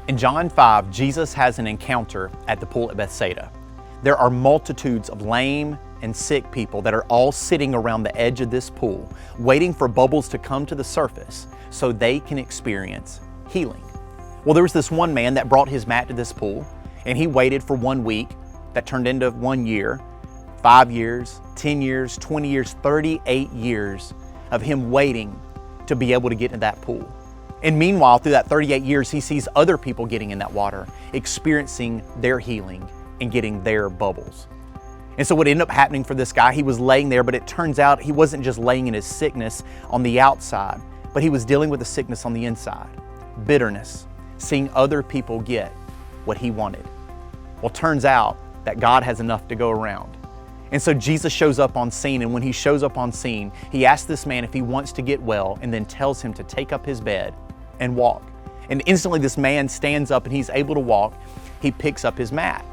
In John 5, Jesus has an encounter at the pool at Bethesda. There are multitudes of lame and sick people that are all sitting around the edge of this pool, waiting for bubbles to come to the surface so they can experience healing. Well, there was this one man that brought his mat to this pool, and he waited for 1 week that turned into 1 year, 5 years, 10 years, 20 years, 38 years of him waiting to be able to get into that pool. And meanwhile, through that 38 years, he sees other people getting in that water, experiencing their healing and getting their bubbles. And so what ended up happening for this guy, he was laying there, but it turns out he wasn't just laying in his sickness on the outside, but he was dealing with the sickness on the inside. Bitterness, seeing other people get what he wanted. Well, turns out that God has enough to go around. And so Jesus shows up on scene, and when he shows up on scene, he asks this man if he wants to get well, and then tells him to take up his bed and walk. And instantly this man stands up and he's able to walk. He picks up his mat.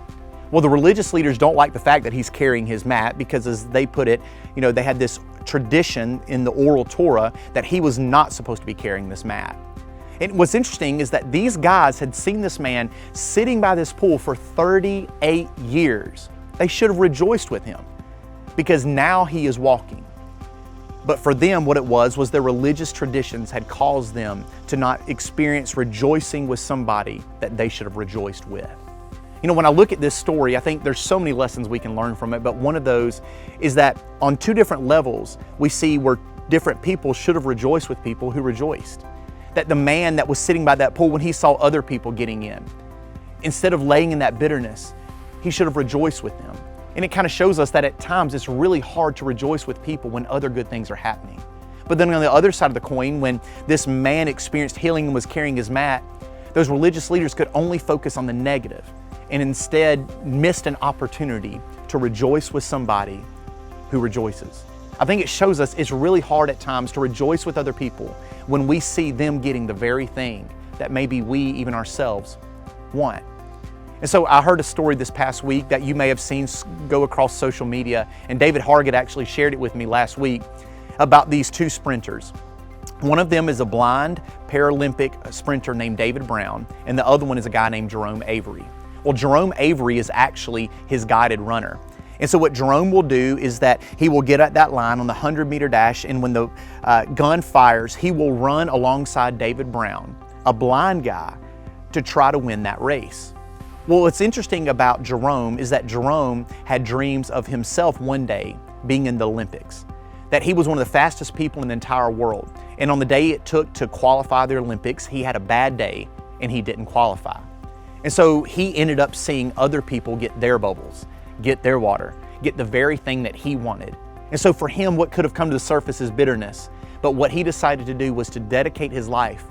Well, the religious leaders don't like the fact that he's carrying his mat because, as they put it, they had this tradition in the oral Torah that he was not supposed to be carrying this mat. And what's interesting is that these guys had seen this man sitting by this pool for 38 years. They should have rejoiced with him because now he is walking. But for them, what it was their religious traditions had caused them to not experience rejoicing with somebody that they should have rejoiced with. When I look at this story, I think there's so many lessons we can learn from it, but one of those is that on two different levels, we see where different people should have rejoiced with people who rejoiced. That the man that was sitting by that pool, when he saw other people getting in, instead of laying in that bitterness, he should have rejoiced with them. And it kind of shows us that at times it's really hard to rejoice with people when other good things are happening. But then on the other side of the coin, when this man experienced healing and was carrying his mat, those religious leaders could only focus on the negative and instead missed an opportunity to rejoice with somebody who rejoices. I think it shows us it's really hard at times to rejoice with other people when we see them getting the very thing that maybe we, even ourselves, want. And so I heard a story this past week that you may have seen go across social media, and David Hargett actually shared it with me last week about these two sprinters. One of them is a blind Paralympic sprinter named David Brown, and the other one is a guy named Jerome Avery. Well, Jerome Avery is actually his guided runner. And so what Jerome will do is that he will get at that line on the 100-meter dash, and when the gun fires, he will run alongside David Brown, a blind guy, to try to win that race. Well, what's interesting about Jerome is that Jerome had dreams of himself one day being in the Olympics, that he was one of the fastest people in the entire world. And on the day it took to qualify the Olympics, he had a bad day and he didn't qualify. And so he ended up seeing other people get their bubbles, get their water, get the very thing that he wanted. And so for him, what could have come to the surface is bitterness. But what he decided to do was to dedicate his life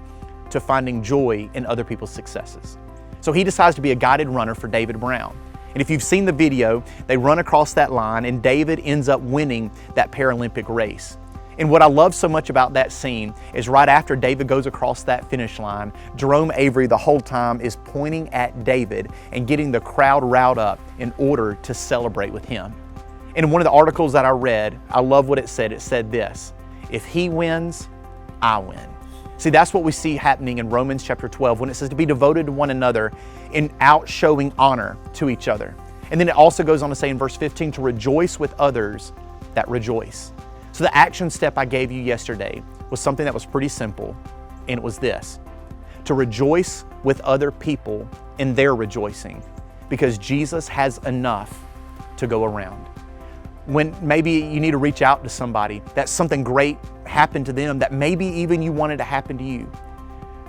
to finding joy in other people's successes. So he decides to be a guided runner for David Brown. And if you've seen the video, they run across that line and David ends up winning that Paralympic race. And what I love so much about that scene is right after David goes across that finish line, Jerome Avery the whole time is pointing at David and getting the crowd riled up in order to celebrate with him. And in one of the articles that I read, I love what it said. It said this: if he wins, I win. See, that's what we see happening in Romans chapter 12 when it says to be devoted to one another in outshowing honor to each other. And then it also goes on to say in verse 15 to rejoice with others that rejoice. So the action step I gave you yesterday was something that was pretty simple, and it was this: to rejoice with other people in their rejoicing, because Jesus has enough to go around. When maybe you need to reach out to somebody that something great happened to them that maybe even you wanted to happen to you,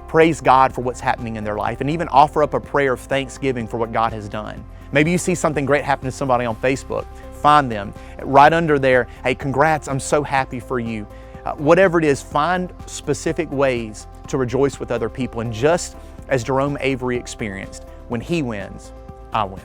praise God for what's happening in their life and even offer up a prayer of thanksgiving for what God has done. Maybe you see something great happen to somebody on Facebook. Find them right under there. Hey, congrats, I'm so happy for you. Whatever it is, find specific ways to rejoice with other people. And just as Jerome Avery experienced, when he wins, I win.